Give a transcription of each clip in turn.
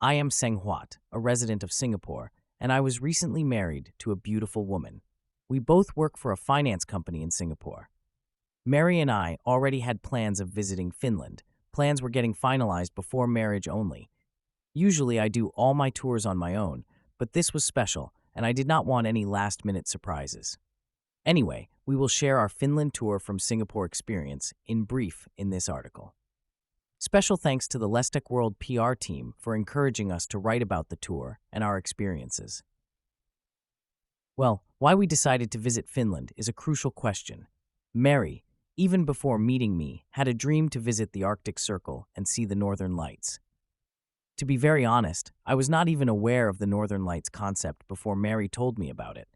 I am Seng Huat, a resident of Singapore, and I was recently married to a beautiful woman. We both work for a finance company in Singapore. Mary and I already had plans of visiting Finland. Plans were getting finalized before marriage only. Usually I do all my tours on my own, but this was special, and I did not want any last-minute surprises. Anyway, we will share our Finland tour from Singapore experience in brief in this article. Special thanks to the Lestacworld PR team for encouraging us to write about the tour and our experiences. Well, why we decided to visit Finland is a crucial question. Mary, even before meeting me, had a dream to visit the Arctic Circle and see the Northern Lights. To be very honest, I was not even aware of the Northern Lights concept before Mary told me about it.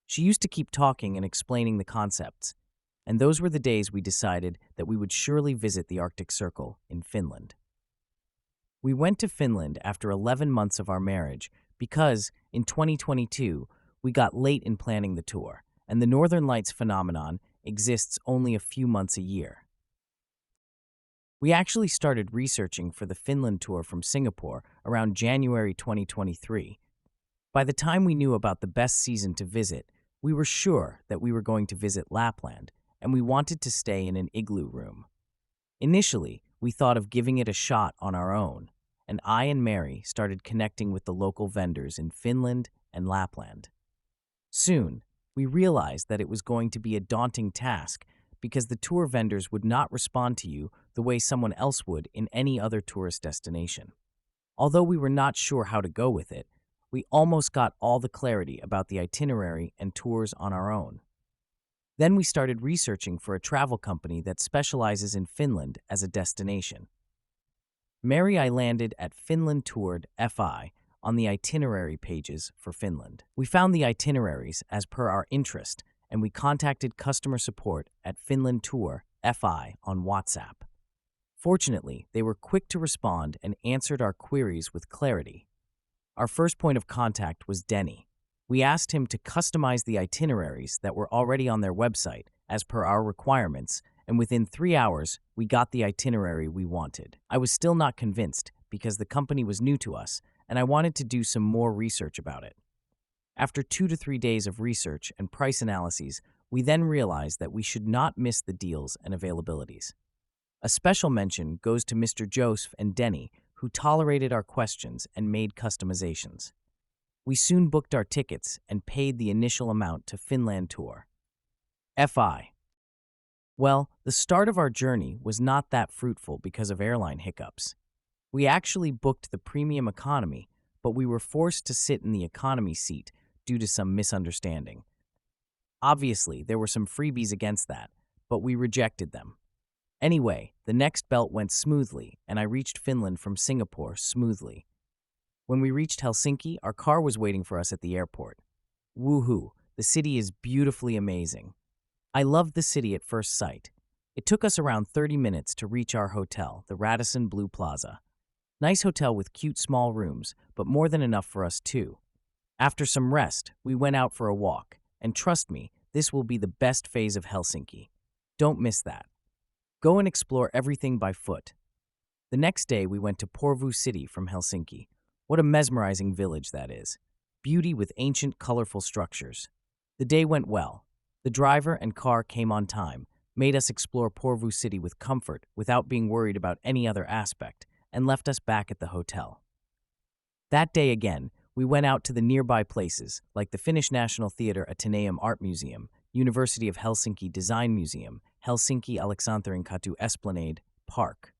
She used to keep talking and explaining the concepts, and those were the days we decided that we would surely visit the Arctic Circle in Finland. We went to Finland after 11 months of our marriage because, in 2022, we got late in planning the tour, and the Northern Lights phenomenon exists only a few months a year. We actually started researching for the Finland tour from Singapore around January 2023. By the time we knew about the best season to visit, we were sure that we were going to visit Lapland, and we wanted to stay in an igloo room. Initially, we thought of giving it a shot on our own, and I and Mary started connecting with the local vendors in Finland and Lapland. Soon, we realized that it was going to be a daunting task because the tour vendors would not respond to you the way someone else would in any other tourist destination. Although we were not sure how to go with it, we almost got all the clarity about the itinerary and tours on our own. Then we started researching for a travel company that specializes in Finland as a destination. Mary I landed at finlandtour-fi on the itinerary pages for Finland. We found the itineraries as per our interest, and we contacted customer support at finlandtour-fi on WhatsApp. Fortunately, they were quick to respond and answered our queries with clarity. Our first point of contact was Denny. We asked him to customize the itineraries that were already on their website as per our requirements, and within 3 hours, we got the itinerary we wanted. I was still not convinced because the company was new to us, and I wanted to do some more research about it. After 2 to 3 days of research and price analyses, we then realized that we should not miss the deals and availabilities. A special mention goes to Mr. Joseph and Denny, who tolerated our questions and made customizations. We soon booked our tickets and paid the initial amount to Finland Tour-fi. Well, the start of our journey was not that fruitful because of airline hiccups. We actually booked the premium economy, but we were forced to sit in the economy seat due to some misunderstanding. Obviously, there were some freebies against that, but we rejected them. Anyway, the next belt went smoothly, and I reached Finland from Singapore smoothly. When we reached Helsinki, our car was waiting for us at the airport. Woohoo, the city is beautifully amazing. I loved the city at first sight. It took us around 30 minutes to reach our hotel, the Radisson Blu Plaza. Nice hotel with cute small rooms, but more than enough for us too. After some rest, we went out for a walk, and trust me, this will be the best phase of Helsinki. Don't miss that. Go and explore everything by foot. The next day, we went to Porvoo City from Helsinki. What a mesmerizing village that is. Beauty with ancient, colorful structures. The day went well. The driver and car came on time, made us explore Porvoo City with comfort without being worried about any other aspect, and left us back at the hotel. That day again, we went out to the nearby places like the Finnish National Theatre Atheneum Art Museum, University of Helsinki Design Museum, Helsinki Aleksantterinkatu Esplanade Park.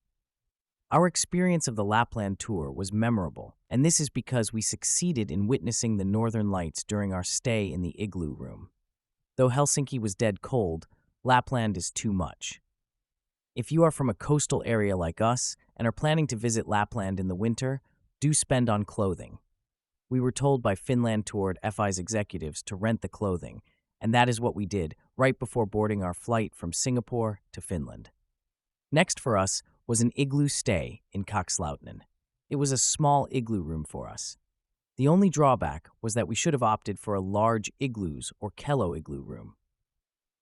Our experience of the Lapland tour was memorable, and this is because we succeeded in witnessing the Northern Lights during our stay in the igloo room. Though Helsinki was dead cold, Lapland is too much. If you are from a coastal area like us and are planning to visit Lapland in the winter, do spend on clothing. We were told by Finland Tour-fi's executives to rent the clothing, and that is what we did right before boarding our flight from Singapore to Finland. Next for us was an igloo stay in Kakslautinen. It was a small igloo room for us. The only drawback was that we should have opted for a large igloos or Kello igloo room.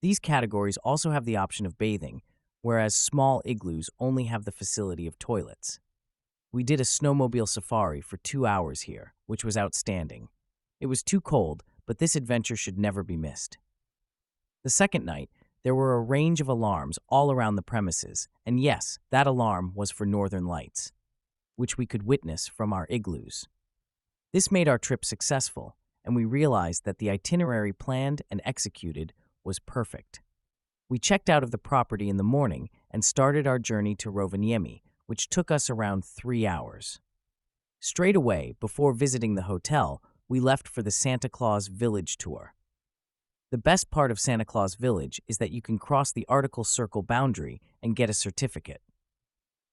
These categories also have the option of bathing, whereas small igloos only have the facility of toilets. We did a snowmobile safari for 2 hours here, which was outstanding. It was too cold, but this adventure should never be missed. The second night, there were a range of alarms all around the premises, and yes, that alarm was for northern lights, which we could witness from our igloos. This made our trip successful, and we realized that the itinerary planned and executed was perfect. We checked out of the property in the morning and started our journey to Rovaniemi, which took us around 3 hours. Straight away, before visiting the hotel, we left for the Santa Claus Village tour. The best part of Santa Claus Village is that you can cross the Arctic Circle boundary and get a certificate.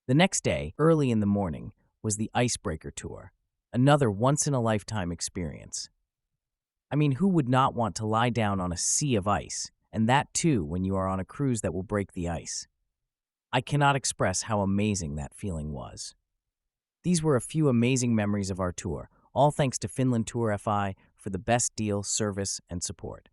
The next day, early in the morning, was the Icebreaker tour, another once-in-a-lifetime experience. I mean, who would not want to lie down on a sea of ice, and that too when you are on a cruise that will break the ice? I cannot express how amazing that feeling was. These were a few amazing memories of our tour, all thanks to Finland Tour-fi for the best deal, service, and support.